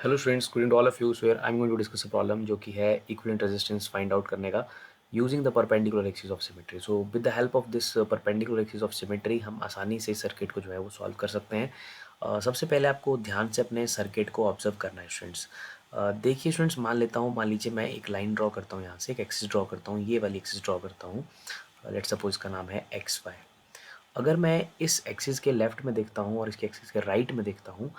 Hello students, good to all of you. So I am going to discuss a problem जो कि है equivalent resistance find out करने का using the perpendicular axis of symmetry. So with the help of this perpendicular axis of symmetry हम आसानी से circuit को जो है वो सॉल्व कर सकते हैं। सबसे पहले आपको ध्यान से अपने सर्किट को ऑब्जर्व करना है स्टूडेंट्स। देखिए स्टूडेंट्स, मान लीजिए मैं एक लाइन ड्रॉ करता हूँ, यहाँ से एक एक्सिस ड्रॉ करता हूँ, ये वाली एक्सिस ड्रॉ करता हूँ। लेट्स सपोज इसका नाम है एक्स वाई। अगर मैं इस एक्सिस के लेफ्ट में देखता हूँ और इसके एक्सिस के राइट में देखता हूँ,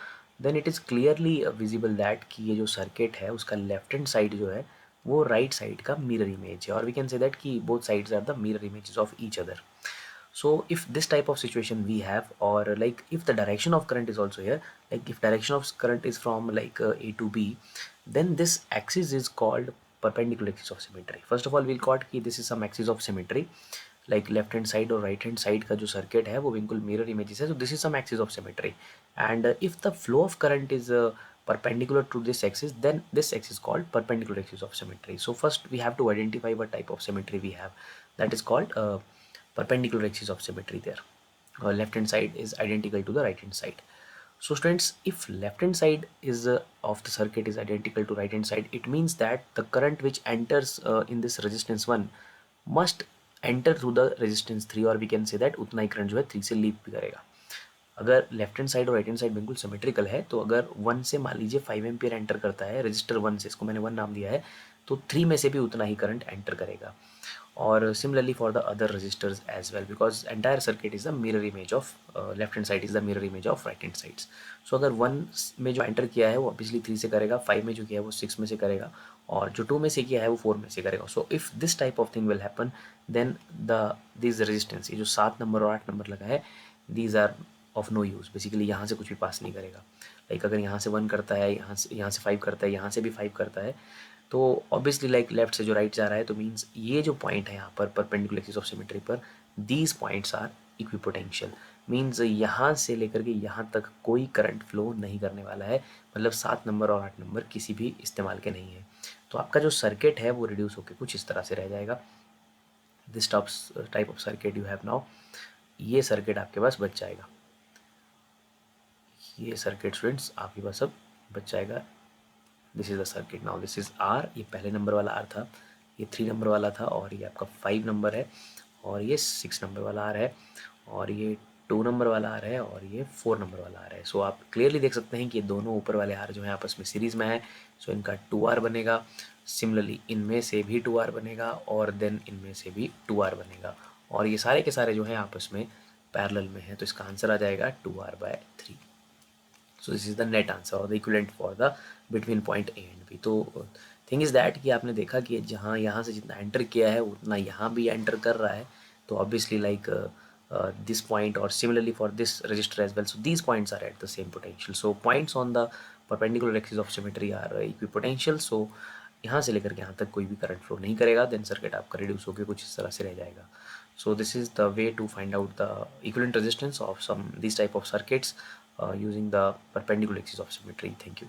then it is clearly visible that कि ये जो सर्किट है उसका लेफ्ट हैंड साइड जो है वो राइट साइड का मिरर इमेज है, और वी कैन से दैट कि both sides are the mirror images of each other. So if this type of situation we have, or like if the direction of current is also here, like if direction of current is from like A to B, then this axis is called perpendicular axis of symmetry. First of all we'll call कि this is some axis of symmetry, like left hand side और right hand side का जो circuit है वो बिल्कुल mirror images है. So this is some axis of symmetry, and if the flow of current is perpendicular to this axis, then this axis is called perpendicular axis of symmetry. So first we have to identify what type of symmetry we have, that is called perpendicular axis of symmetry there. Left hand side is identical to the right hand side. So students, if left hand side is of the circuit is identical to right hand side, it means that the current which enters in this resistance 1 must enter through the resistance 3, और we can say that उतना ही current जो है 3 से leave भी करेगा. अगर left hand side और right hand side बिल्कुल सिमेट्रिकल है, तो अगर 1 से मान लीजिए 5 एम्पियर एंटर करता है रजिस्टर 1 से, इसको मैंने 1 नाम दिया है, तो 3 में से भी उतना ही करंट एंटर करेगा. और similarly for the other registers as well, because entire circuit is the mirror image of left hand side is the mirror image of right hand sides. So अगर 1 में जो एंटर किया है वो ऑब्वियसली 3 से करेगा, 5 में जो किया है वो 6 में से करेगा, और जो 2 में से किया है वो 4 में से करेगा. So if this type of thing will happen, then this resistance, ये जो 7 नंबर और 8 नंबर लगा है, these are of no use. Basically यहाँ से कुछ भी पास नहीं करेगा. लाइक अगर यहाँ से 1 करता है, यहाँ से 5 करता है, यहाँ से भी 5 करता है, तो ऑब्वियसली लाइक लेफ्ट से जो राइट जा रहा है, तो मीन्स ये जो पॉइंट है यहाँ पर परपेंडिकुलर एक्सिस ऑफ सिमेट्री पर, these points are equipotential. Means यहाँ से लेकर के यहाँ तक कोई करंट फ्लो नहीं करने वाला है. मतलब 7 नंबर और 8 नंबर किसी भी इस्तेमाल के नहीं है. तो आपका जो सर्किट है वो रिड्यूस होकर कुछ इस तरह से रह जाएगा. This type of circuit you have now. ये सर्किट आपके पास बच जाएगा. ये सर्किट स्टूडेंट्स आपके पास अब बच जाएगा. This is the circuit. Now this is R. ये पहले नंबर वाला आर था, ये 3 नंबर वाला था, और ये आपका 5 नंबर है, और ये 6 नंबर वाला आर है, और ये 2 नंबर वाला आर है, और ये 4 नंबर वाला आर है. सो आप क्लियरली देख सकते हैं कि ये दोनों ऊपर वाले आर जो है आपस में सीरीज़ में है. सो इनका 2R बनेगा. सिमिलरली इनमें से भी 2R बनेगा, और देन इनमें से भी 2R बनेगा, और ये सारे के सारे जो हैं आपस में पैरेलल में हैं. तो इसका आंसर आ जाएगा 2R/3. So this is the net answer और the equivalent for the between point A and B. तो थिंग इज़ दैट कि आपने देखा कि जहाँ यहाँ से जितना एंटर किया है उतना यहाँ भी एंटर कर रहा है. तो obviously like this point, or similarly for this register as well, so these points are at the same potential. So points on the perpendicular axis of symmetry are equipotential. So यहाँ से लेकर के यहाँ तक कोई भी करंट फ्लो नहीं करेगा. देन सर्किट आपका रिड्यूस होकर कुछ इस तरह से रह जाएगा. So this is the way to find out the equivalent resistance of some these type of circuits using the perpendicular axis of symmetry. Thank you.